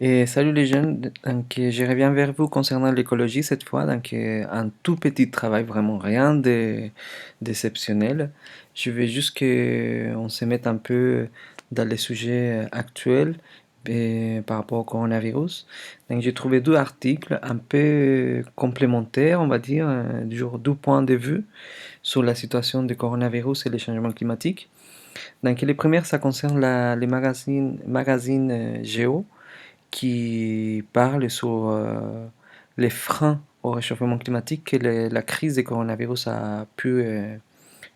Et salut les jeunes, je reviens vers vous concernant l'écologie cette fois, un tout petit travail, vraiment rien de d'exceptionnel. Je veux juste qu'on se mette un peu dans les sujets actuels par rapport au coronavirus. Donc j'ai trouvé deux articles un peu complémentaires, on va dire, du genre deux points de vue sur la situation du coronavirus et les changements climatiques. Donc les premières, ça concerne les magazines Géo qui parle sur les freins au réchauffement climatique que la crise du coronavirus a pu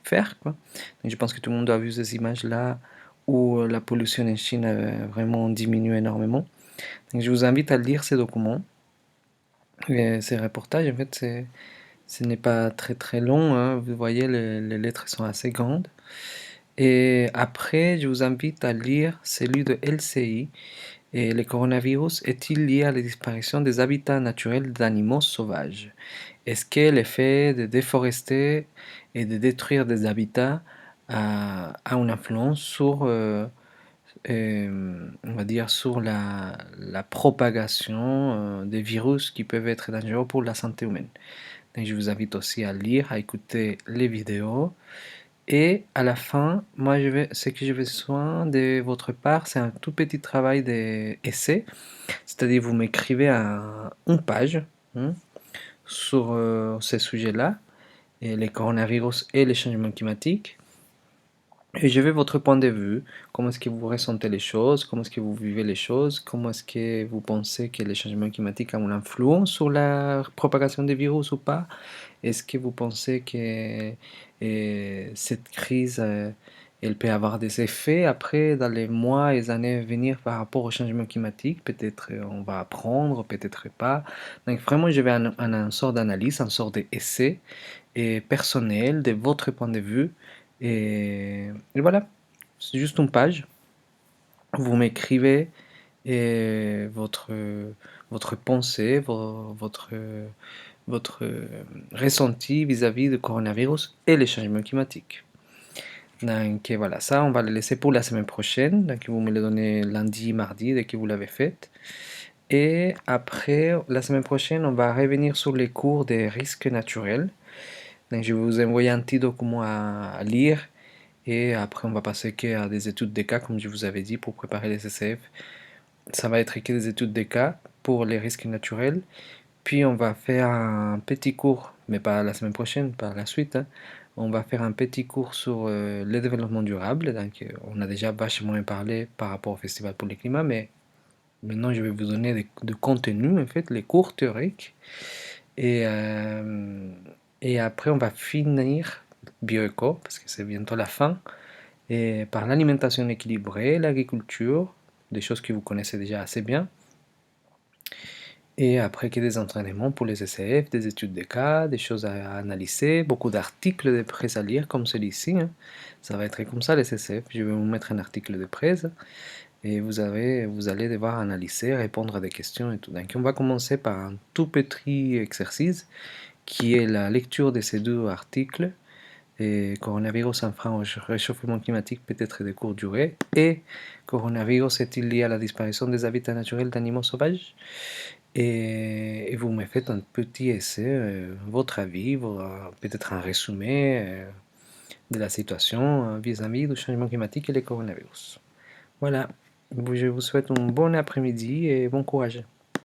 faire, quoi. Donc, je pense que tout le monde a vu ces images-là où la pollution en Chine a vraiment diminué énormément. Donc, je vous invite à lire ces documents, ces reportages. En fait, ce n'est pas très très long, hein. Vous voyez, les lettres sont assez grandes. Et après, je vous invite à lire celui de LCI. Et le coronavirus est-il lié à la disparition des habitats naturels d'animaux sauvages? Est-ce que l'effet de déforester et de détruire des habitats a une influence sur, on va dire, sur la propagation des virus qui peuvent être dangereux pour la santé humaine? Donc, je vous invite aussi à lire, à écouter les vidéos. Et à la fin, ce que j'ai besoin de votre part, c'est un tout petit travail d'essai. C'est-à-dire, vous m'écrivez une page, hein, sur ces sujets-là, et les coronavirus et les changements climatiques. Et je veux votre point de vue. Comment est-ce que vous ressentez les choses? Comment est-ce que vous vivez les choses? Comment est-ce que vous pensez que les changements climatiques ont une influence sur la propagation des virus ou pas? Est-ce que vous pensez que cette crise, elle peut avoir des effets après, dans les mois et les années à venir par rapport au changement climatique? Peut-être on va apprendre, peut-être pas. Donc vraiment, je vais un sort d'analyse, un sort d'essai et personnel de votre point de vue. Et voilà, c'est juste une page. Vous m'écrivez votre, votre pensée, votre ressenti vis-à-vis du coronavirus et les changements climatiques. Donc voilà, ça on va le laisser pour la semaine prochaine. Donc vous me le donnez lundi, mardi, dès que vous l'avez fait. Et après, la semaine prochaine, on va revenir sur les cours des risques naturels. Donc je vais vous envoyer un petit document à lire. Et après, on va passer à des études de cas, comme je vous avais dit, pour préparer les CCF. Ça va être que des études de cas pour les risques naturels. Puis on va faire un petit cours, mais pas la semaine prochaine, par la suite, hein. On va faire un petit cours sur le développement durable. Donc, on a déjà vachement parlé par rapport au Festival pour le climat, mais maintenant je vais vous donner de contenu, en fait, les cours théoriques. Et, euh, et après, on va finir bioéco, parce que c'est bientôt la fin, et par l'alimentation équilibrée, l'agriculture, des choses que vous connaissez déjà assez bien. Et après, qu'il y ait des entraînements pour les SCF, des études de cas, des choses à analyser, beaucoup d'articles de presse à lire comme celui-ci, hein. Ça va être comme ça les SCF. Je vais vous mettre un article de presse et vous allez devoir analyser, répondre à des questions et tout. Donc on va commencer par un tout petit exercice qui est la lecture de ces deux articles. Et coronavirus un frein au réchauffement climatique peut-être de courte durée et coronavirus est-il lié à la disparition des habitats naturels d'animaux sauvages? Et vous me faites un petit essai, votre avis, peut-être un résumé de la situation vis-à-vis du changement climatique et les coronavirus. Voilà, je vous souhaite un bon après-midi et bon courage.